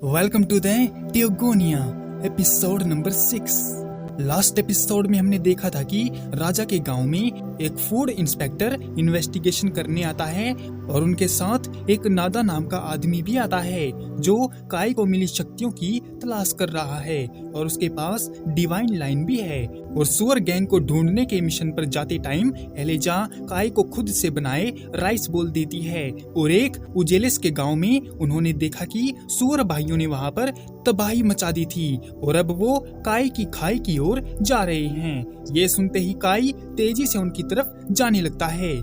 Welcome to the Teogonia episode number 6। Last episode में हमने देखा था कि राजा के गांव में एक फूड इंस्पेक्टर इन्वेस्टिगेशन करने आता है और उनके साथ एक नादा नाम का आदमी भी आता है जो काई को मिली शक्तियों की तलाश कर रहा है और उसके पास डिवाइन लाइन भी है। और सुअर गैंग को ढूंढने के मिशन पर जाते टाइम एलेजा काई को खुद से बनाए राइस बोल देती है। और एक उजेलिस के गांव में उन्होंने देखा कि सुअर भाइयों ने वहां पर तबाही मचा दी थी और अब वो काई की खाई की ओर जा रहे हैं। ये सुनते ही काई तेजी से उनकी तरफ जाने लगता है।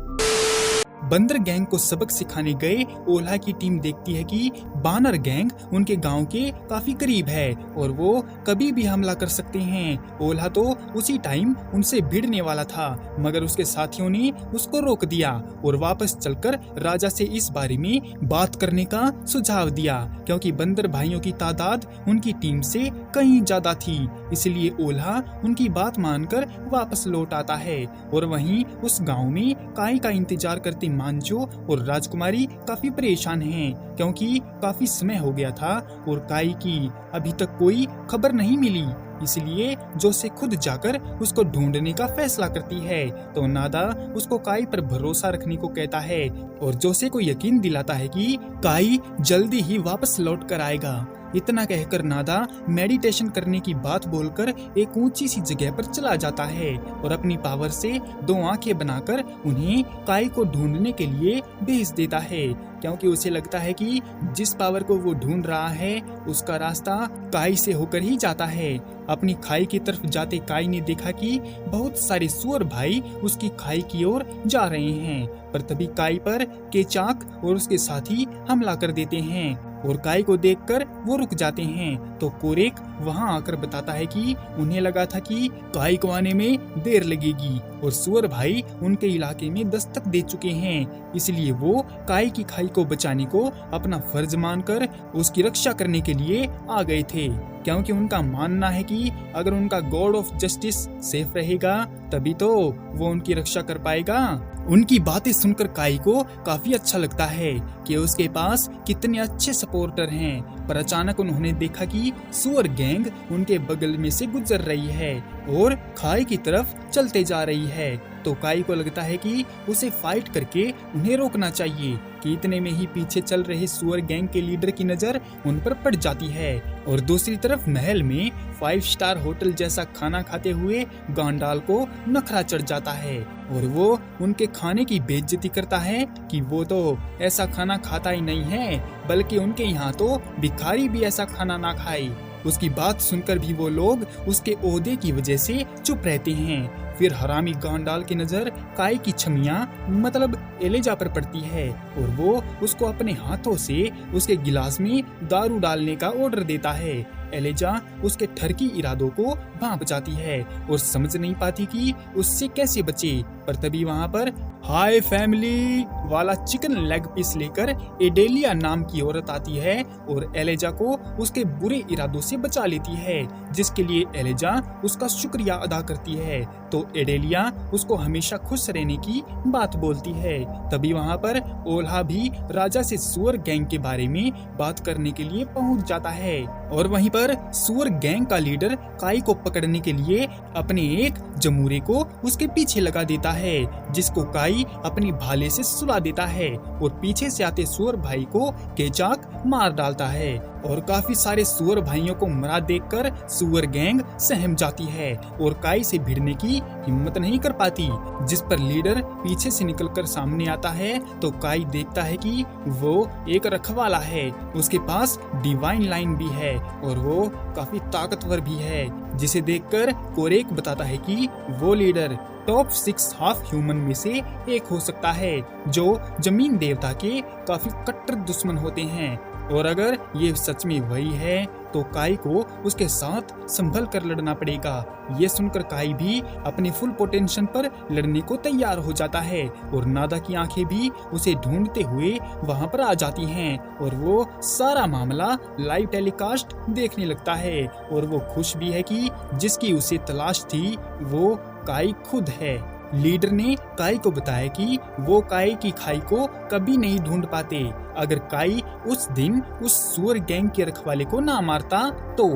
बंदर गैंग को सबक सिखाने गए ओल्हा की टीम देखती है कि बानर गैंग उनके गांव के काफी करीब है और वो कभी भी हमला कर सकते हैं। ओल्हा तो उसी टाइम उनसे भिड़ने वाला था मगर उसके साथियों ने उसको रोक दिया और वापस चलकर राजा से इस बारे में बात करने का सुझाव दिया क्योंकि बंदर भाइयों की तादाद उनकी टीम से कहीं ज्यादा थी। इसलिए ओल्हा उनकी बात मानकर वापस लौट आता है और वहीं उस गाँव में काई का इंतजार करते मांजो और राजकुमारी काफी परेशान हैं क्योंकि काफी समय हो गया था और काई की अभी तक कोई खबर नहीं मिली। इसलिए जोसे खुद जाकर उसको ढूंढने का फैसला करती है तो नादा उसको काई पर भरोसा रखने को कहता है और जोसे को यकीन दिलाता है कि काई जल्दी ही वापस लौट कर आएगा। इतना कहकर नादा मेडिटेशन करने की बात बोलकर एक ऊंची सी जगह पर चला जाता है और अपनी पावर से 2 आंखें बनाकर उन्हें काई को ढूंढने के लिए भेज देता है क्योंकि उसे लगता है कि जिस पावर को वो ढूंढ रहा है उसका रास्ता काई से होकर ही जाता है। अपनी खाई की तरफ जाते काई ने देखा कि बहुत सारे सुअर भाई उसकी खाई की ओर जा रहे हैं पर तभी काई पर केचाक और उसके साथी हमला कर देते हैं और काई को देखकर वो रुक जाते हैं तो कोरेक वहां आकर बताता है कि उन्हें लगा था कि काई को आने में देर लगेगी और सुअर भाई उनके इलाके में दस्तक दे चुके हैं। इसलिए वो काई की खाई को बचाने को अपना फर्ज मानकर उसकी रक्षा करने के लिए आ गए थे क्योंकि उनका मानना है कि अगर उनका गॉड ऑफ जस्टिस सेफ रहेगा तभी तो वो उनकी रक्षा कर पाएगा। उनकी बातें सुनकर काई को काफी अच्छा लगता है कि उसके पास कितने अच्छे सपोर्टर हैं पर अचानक उन्होंने देखा कि सुअर गैंग उनके बगल में से गुजर रही है और खाई की तरफ चलते जा रही है तो काई को लगता है कि उसे फाइट करके उन्हें रोकना चाहिए कि इतने में ही पीछे चल रहे सुअर गैंग के लीडर की नजर उन पर पड़ जाती है और दूसरी तरफ महल में 5 स्टार होटल जैसा खाना खाते हुए गांडाल को नखरा चढ़ जाता है और वो उनके खाने की बेइज्जती करता है कि वो तो ऐसा खाना खाता ही नहीं है बल्कि उनके यहाँ तो भिखारी भी ऐसा खाना ना खाए। उसकी बात सुनकर भी वो लोग उसके ओहदे की वजह से चुप रहते हैं। फिर हरामी गांडाल की नजर काई की छमिया मतलब एलेजा पर पड़ती है और वो उसको अपने हाथों से उसके गिलास में दारू डालने का ऑर्डर देता है। एलेजा उसके ठरकी इरादों को भांप जाती है और समझ नहीं पाती कि उससे कैसे बचे पर तभी वहाँ पर हाय फैमिली वाला चिकन लेग पीस लेकर एडेलिया नाम की औरत आती है और एलेजा को उसके बुरे इरादों से बचा लेती है जिसके लिए एलेजा उसका शुक्रिया अदा करती है तो एडेलिया उसको हमेशा खुश रहने की बात बोलती है। तभी वहाँ पर ओल्हा भी राजा से सुअर गैंग के बारे में बात करने के लिए पहुँच जाता है और वहीं पर सुअर गैंग का लीडर काई को पकड़ने के लिए अपने एक जमूरे को उसके पीछे लगा देता है जिसको काई अपनी भाले से सुला देता है और पीछे से आते सुअर भाई को केचाक मार डालता है और काफी सारे सुअर भाइयों को मरा देखकर सुअर गैंग सहम जाती है और काई से भिड़ने की हिम्मत नहीं कर पाती जिस पर लीडर पीछे से निकलकर सामने आता है तो काई देखता है कि वो एक रखवाला है, उसके पास डिवाइन लाइन भी है और वो काफी ताकतवर भी है जिसे देखकर कोरेक बताता है कि वो लीडर टॉप 6 हाफ ह्यूमन में से एक हो सकता है जो जमीन देवता के काफी कट्टर दुश्मन होते हैं और अगर ये सच में वही है तो काई को उसके साथ संभल कर लड़ना पड़ेगा। ये सुनकर काई भी अपने फुल पोटेंशियल पर लड़ने को तैयार हो जाता है और नादा की आंखें भी उसे ढूंढते हुए वहां पर आ जाती हैं और वो सारा मामला लाइव टेलीकास्ट देखने लगता है और वो खुश भी है कि जिसकी उसे तलाश थी वो काई खुद है। लीडर ने काई को बताया कि वो काई की खाई को कभी नहीं ढूंढ पाते अगर काई उस दिन उस सुअर गैंग के रखवाले को ना मारता तो,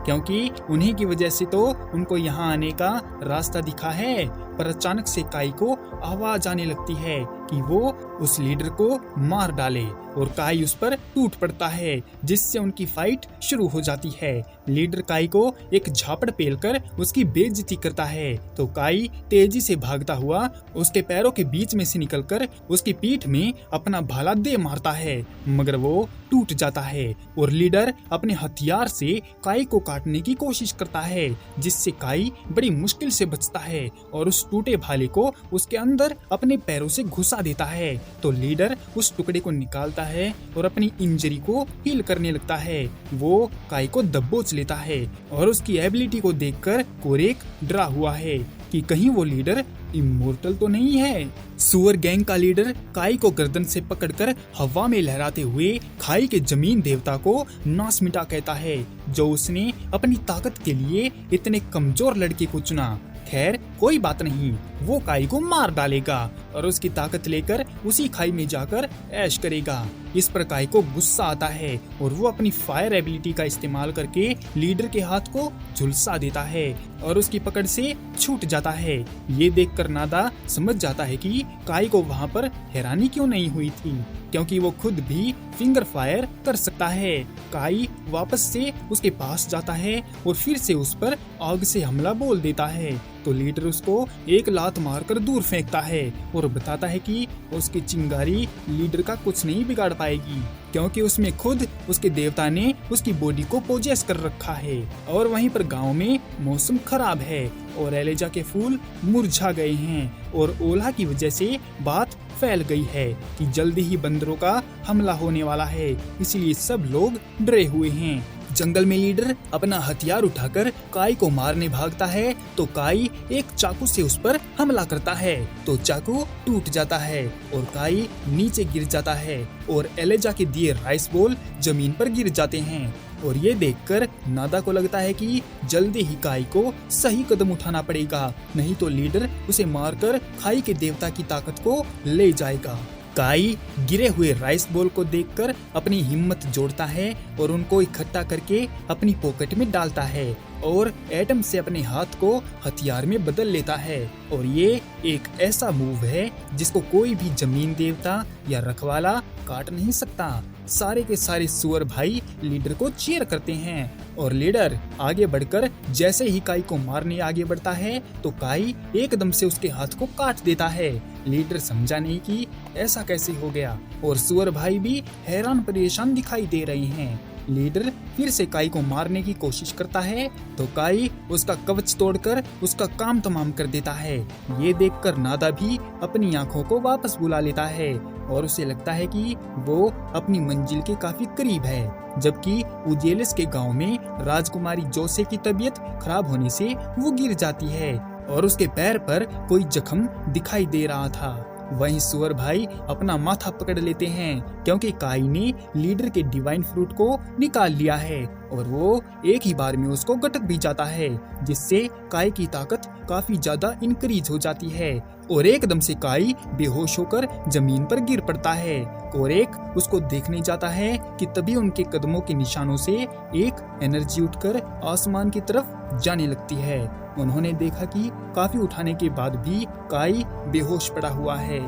क्योंकि उन्हीं की वजह से तो उनको यहाँ आने का रास्ता दिखा है। पर अचानक से काई को आवाज आने लगती है कि वो उस लीडर को मार डाले और काई उस पर टूट पड़ता है, जिससे उनकी फाइट शुरू हो जाती है। लीडर काई को एक झापड़ पेलकर उसकी बेइज्जती करता है तो काई तेजी से भागता हुआ उसके पैरों के बीच में से निकलकर उसकी पीठ में अपना भाला दे मारता है, मगर वो टूट जाता है और लीडर अपने हथियार से काई को काटने की कोशिश करता है, जिससे काई बड़ी मुश्किल से बचता है और उस टूटे भाले को उसके अंदर अपने पैरों से घुसा देता है। तो लीडर उस टुकड़े को निकालता है और अपनी इंजरी को हील करने लगता है। वो काई को दबोच लेता है और उसकी एबिलिटी को देखकर कोरेक डरा हुआ है कि कहीं वो लीडर इमोर्टल तो नहीं है। सुअर गैंग का लीडर काई को गर्दन से पकड़कर हवा में लहराते हुए खाई के जमीन देवता को नाश मिटा कहता है, जो उसने अपनी ताकत के लिए इतने कमजोर लड़के को चुना। खैर कोई बात नहीं, वो काई को मार डालेगा और उसकी ताकत लेकर उसी खाई में जाकर ऐश करेगा। इस पर काई को गुस्सा आता है और वो अपनी फायर एबिलिटी का इस्तेमाल करके लीडर के हाथ को झुलसा देता है और उसकी पकड़ से छूट जाता है। ये देखकर नादा समझ जाता है कि काई को वहाँ पर हैरानी क्यों नहीं हुई थी, क्योंकि वो खुद भी फिंगर फायर कर सकता है। काई वापस से उसके पास जाता है और फिर से उस पर आग से हमला बोल देता है तो लीडर उसको एक लात मारकर दूर फेंकता है और बताता है कि उसकी चिंगारी लीडर का कुछ नहीं बिगाड़ पाएगी, क्योंकि उसमें खुद उसके देवता ने उसकी बॉडी को पोजेस कर रखा है। और वहीं पर गांव में मौसम खराब है और एलेजा के फूल मुरझा गए हैं और ओला की वजह से बात फैल गई है कि जल्दी ही बंदरों का हमला होने वाला है, इसलिए सब लोग डरे हुए हैं। जंगल में लीडर अपना हथियार उठाकर काई को मारने भागता है तो काई एक चाकू से उस पर हमला करता है तो चाकू टूट जाता है और काई नीचे गिर जाता है और एलेजा के दिए राइस बॉल जमीन पर गिर जाते हैं। और ये देखकर नादा को लगता है कि जल्दी ही काई को सही कदम उठाना पड़ेगा, नहीं तो लीडर उसे मारकर खाई के देवता की ताकत को ले जाएगा। काई गिरे हुए राइस बॉल को देखकर अपनी हिम्मत जोड़ता है और उनको इकट्ठा करके अपनी पॉकेट में डालता है और एटम से अपने हाथ को हथियार में बदल लेता है। और ये एक ऐसा मूव है जिसको कोई भी जमीन देवता या रखवाला काट नहीं सकता। सारे के सारे सुअर भाई लीडर को चीयर करते हैं और लीडर आगे बढ़कर जैसे ही काई को मारने आगे बढ़ता है तो काई एकदम से उसके हाथ को काट देता है। लीडर समझा नहीं कि ऐसा कैसे हो गया और सुअर भाई भी हैरान परेशान दिखाई दे रहे हैं। लीडर फिर से काई को मारने की कोशिश करता है तो काई उसका कवच तोड़कर उसका काम तमाम कर देता है। ये देखकर नादा भी अपनी आंखों को वापस बुला लेता है और उसे लगता है कि वो अपनी मंजिल के काफी करीब है। जबकि उजेलिस के गांव में राजकुमारी जोसे की तबीयत खराब होने से वो गिर जाती है और उसके पैर पर कोई जख्म दिखाई दे रहा था। वहीं सुअर भाई अपना माथा पकड़ लेते हैं क्योंकि काई ने लीडर के डिवाइन फ्रूट को निकाल लिया है और वो एक ही बार में उसको गटक भी जाता है, जिससे काई की ताकत काफी ज्यादा इंक्रीज हो जाती है और एकदम से काई बेहोश होकर जमीन पर गिर पड़ता है। और एक उसको देखने जाता है कि तभी उनके कदमों के निशानों से एक एनर्जी उठकर आसमान की तरफ जाने लगती है। उन्होंने देखा कि काफी उठाने के बाद भी काई बेहोश पड़ा हुआ है।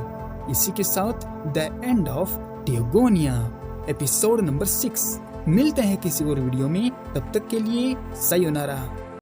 इसी के साथ the end of Teogonia episode number 6। मिलते हैं किसी और वीडियो में, तब तक के लिए सायोनारा।